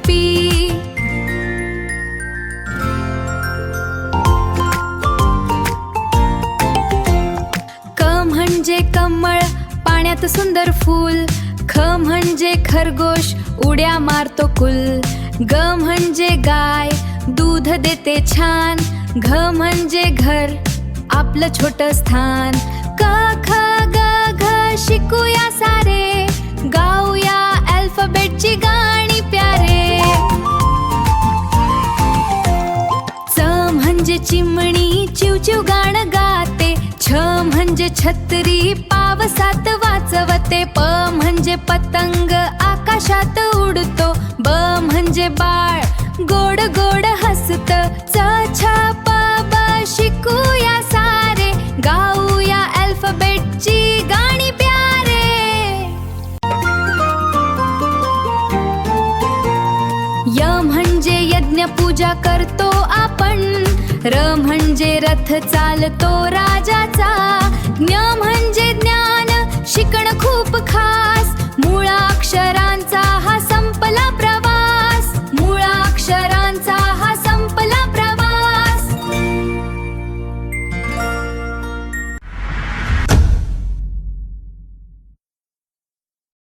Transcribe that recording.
P. क म्हणजे कमळ, पाण्यात सुंदर फूल. ख म्हणजे खरगोश, उड्या मारतो कुल. ग म्हणजे गाय, दूध देते छान. घ म्हणजे घर, आपलं छोट स्थान. क ख ग घ शिकूया सारे, गाऊया अल्फाबेटची गाणी प्यारे. च म्हणजे चिमणी, चिवचिव गाणं गाते. छ म्हणजे छत्री, पावसात वाचवते. प म्हणजे पतंग, आकाशात उडतो. ब म्हणजे बाळ, गोड गोड हसत. च छ प ब शिकूया सारे, गाऊया अल्फाबेटची गाणी प्यारे. य म्हणजे यज्ञ, पूजा करतो आपण. र म्हणजे रथ, चालतो राजाचा. ज्ञ म्हणजे ज्ञान, शिकणं खूप खास. मूळाक्षरांचा हा संपला प्रवास.